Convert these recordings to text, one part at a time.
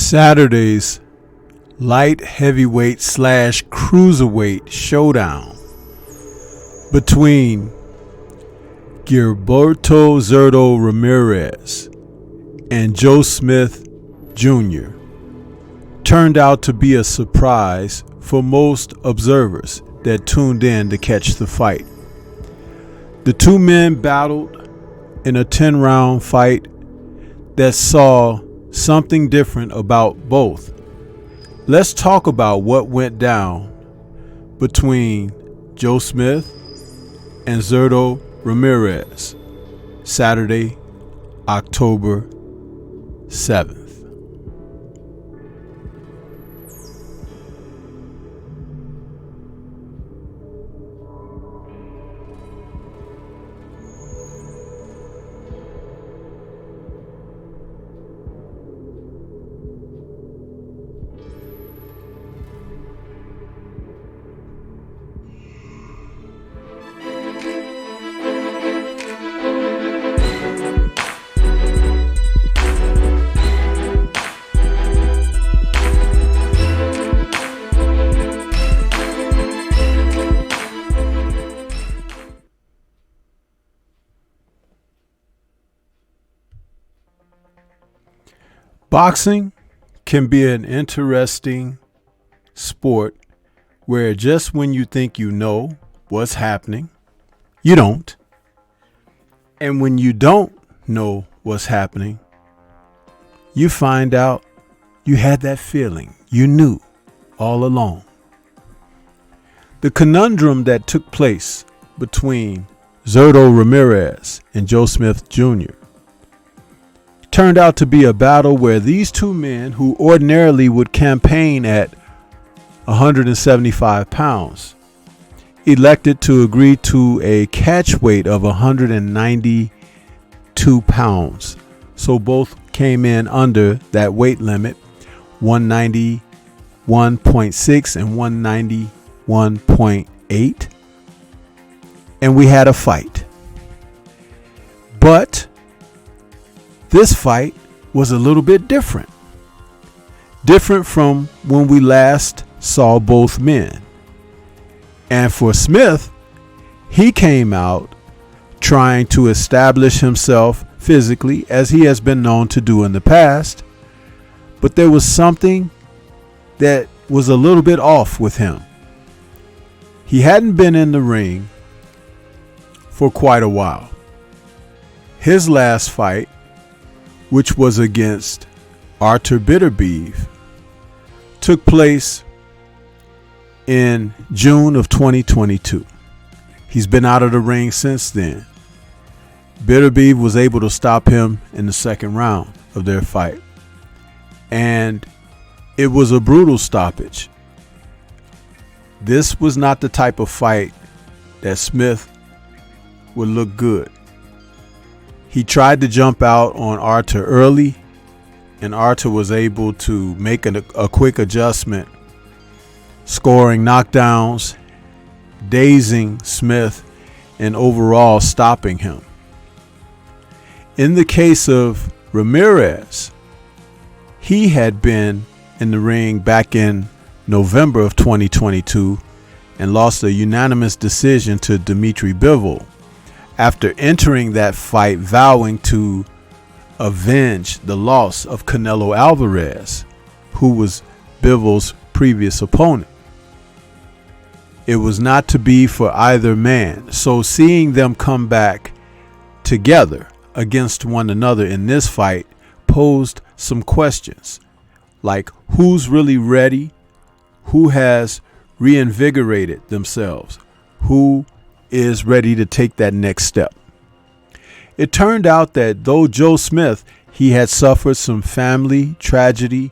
Saturday's light heavyweight / cruiserweight showdown between Gilberto Zurdo Ramirez and Joe Smith Jr. turned out to be a surprise for most observers that tuned in to catch the fight. The two men battled in a 10-round fight that saw something different about both. Let's talk about what went down between Joe Smith and Zurdo Ramirez Saturday, October 7th. Boxing can be an interesting sport where just when you think you know what's happening, you don't. And when you don't know what's happening, you find out you had that feeling. You knew all along. The conundrum that took place between Zurdo Ramirez and Joe Smith Jr. turned out to be a battle where these two men, who ordinarily would campaign at 175 pounds, elected to agree to a catch weight of 192 pounds. So both came in under that weight limit, 191.6 and 191.8. And we had a fight. But this fight was a little bit different. Different from when we last saw both men. And for Smith, he came out trying to establish himself physically, as he has been known to do in the past. But there was something that was a little bit off with him. He hadn't been in the ring for quite a while. His last fight, which was against Artur Beterbiev, took place in June of 2022. He's been out of the ring since then. Beterbiev was able to stop him in the second round of their fight. And it was a brutal stoppage. This was not the type of fight that Smith would look good. He tried to jump out on Artur early, and Artur was able to make a quick adjustment, scoring knockdowns, dazing Smith, and overall stopping him. In the case of Ramirez, he had been in the ring back in November of 2022 and lost a unanimous decision to Dmitry Bivol, after entering that fight vowing to avenge the loss of Canelo Alvarez, who was Bivol's previous opponent. It was not to be for either man. So seeing them come back together against one another in this fight posed some questions, like who's really ready, who has reinvigorated themselves, who is ready to take that next step. It turned out that though Joe Smith, he had suffered some family tragedy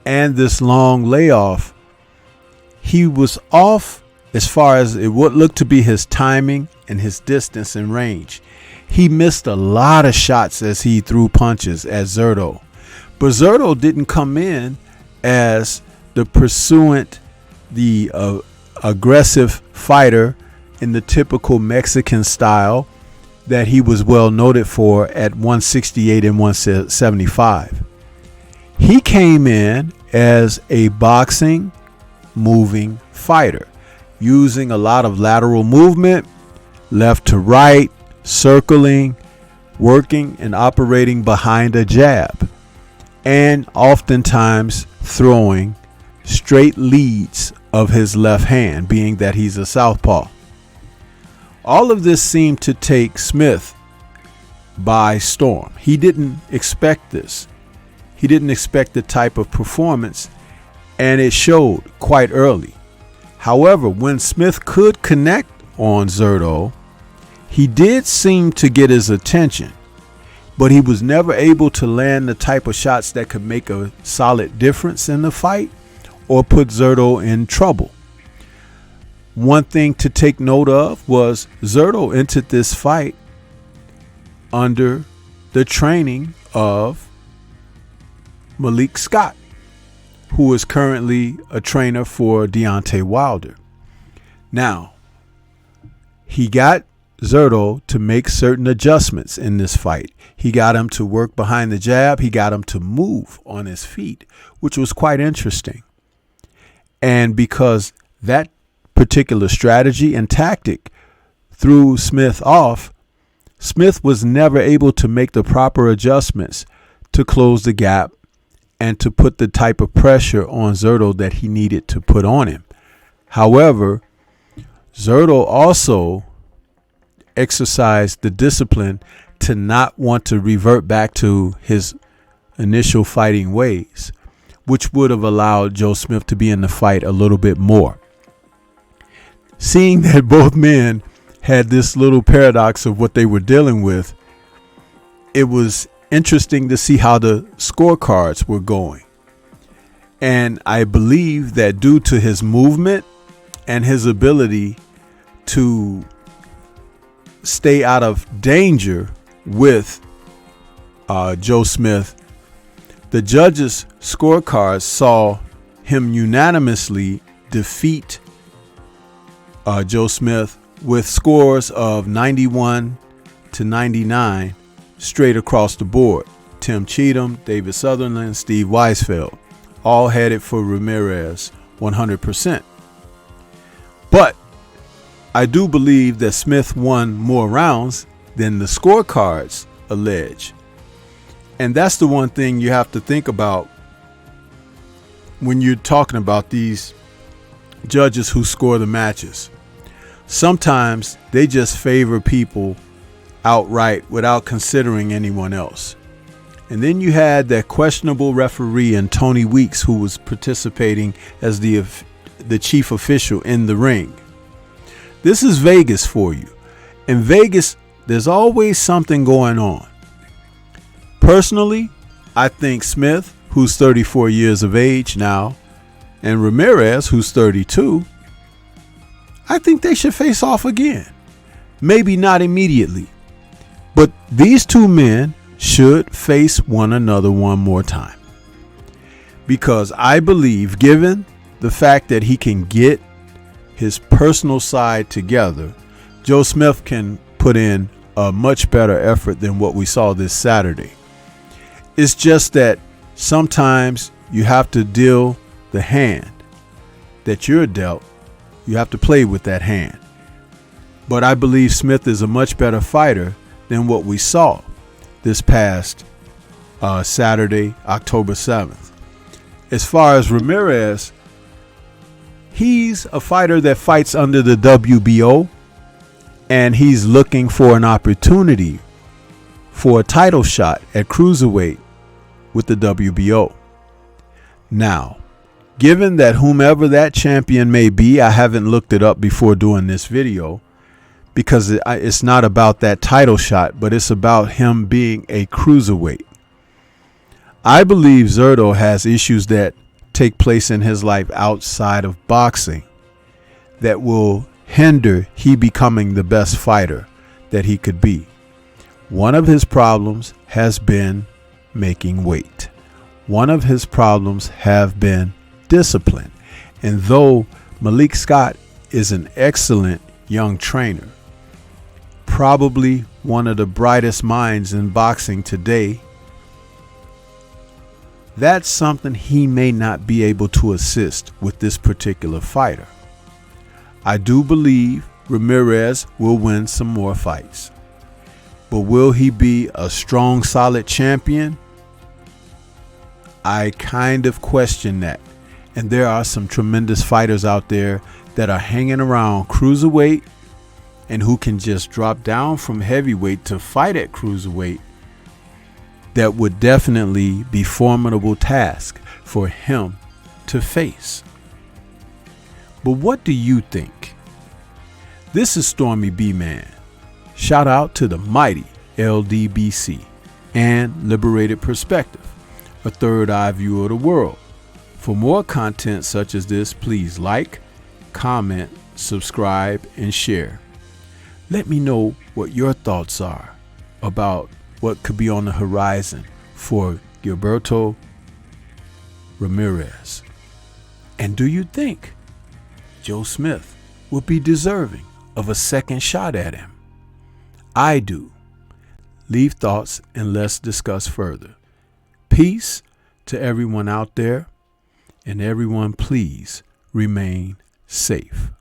and this long layoff, he was off as far as it would look to be his timing and his distance and range. He missed a lot of shots as he threw punches at Zurdo. But Zurdo didn't come in as the pursuant, the aggressive fighter in the typical Mexican style that he was well noted for at 168 and 175. He came in as a boxing moving fighter, using a lot of lateral movement, left to right, circling, working and operating behind a jab, and oftentimes throwing straight leads of his left hand, being that he's a southpaw. All of this seemed to take Smith by storm. He didn't expect this. He didn't expect the type of performance, and it showed quite early. However, when Smith could connect on Zurdo, he did seem to get his attention, but he was never able to land the type of shots that could make a solid difference in the fight or put Zurdo in trouble. One thing to take note of was Zurdo entered this fight under the training of Malik Scott, who is currently a trainer for Deontay Wilder. Now, he got Zurdo to make certain adjustments in this fight. He got him to work behind the jab. He got him to move on his feet, which was quite interesting. And because that particular strategy and tactic threw Smith off, Smith was never able to make the proper adjustments to close the gap and to put the type of pressure on Zurdo that he needed to put on him. However, Zurdo also exercised the discipline to not want to revert back to his initial fighting ways, which would have allowed Joe Smith to be in the fight a little bit more. Seeing that both men had this little paradox of what they were dealing with, it was interesting to see how the scorecards were going. And I believe that due to his movement and his ability to stay out of danger with Joe Smith, the judges' scorecards saw him unanimously defeat Joe Smith with scores of 91 to 99 straight across the board. Tim Cheatham, David Sutherland, Steve Weisfeld, all headed for Ramirez 100%. But I do believe that Smith won more rounds than the scorecards allege. And that's the one thing you have to think about when you're talking about these judges who score the matches. Sometimes they just favor people outright without considering anyone else. And then you had that questionable referee in Tony Weeks, who was participating as the chief official in the ring. This is Vegas for you. In Vegas, there's always something going on. Personally, I think Smith, who's 34 years of age now, and Ramirez, who's 32, I think they should face off again. Maybe not immediately, but these two men should face one another one more time. Because I believe, given the fact that he can get his personal side together, Joe Smith can put in a much better effort than what we saw this Saturday. It's just that sometimes you have to deal the hand that you're dealt. You have to play with that hand. But I believe Smith is a much better fighter than what we saw this past Saturday, October 7th. As far as Ramirez, he's a fighter that fights under the WBO, and he's looking for an opportunity for a title shot at Cruiserweight with the WBO. Now, given that whomever that champion may be, I haven't looked it up before doing this video, because it's not about that title shot, but it's about him being a cruiserweight. I believe Zurdo has issues that take place in his life outside of boxing that will hinder he becoming the best fighter that he could be. One of his problems has been making weight. One of his problems have been discipline. And though Malik Scott is an excellent young trainer, probably one of the brightest minds in boxing today, that's something he may not be able to assist with this particular fighter. I do believe Ramirez will win some more fights. But will he be a strong, solid champion? I kind of question that. And there are some tremendous fighters out there that are hanging around cruiserweight and who can just drop down from heavyweight to fight at cruiserweight. That would definitely be formidable task for him to face. But what do you think? This is Stormy B-Man. Shout out to the mighty LDBC and Liberated Perspective, a third eye view of the world. For more content such as this, please like, comment, subscribe, and share. Let me know what your thoughts are about what could be on the horizon for Zurdo Ramirez. And do you think Joe Smith would be deserving of a second shot at him? I do. Leave thoughts and let's discuss further. Peace to everyone out there, and everyone please remain safe.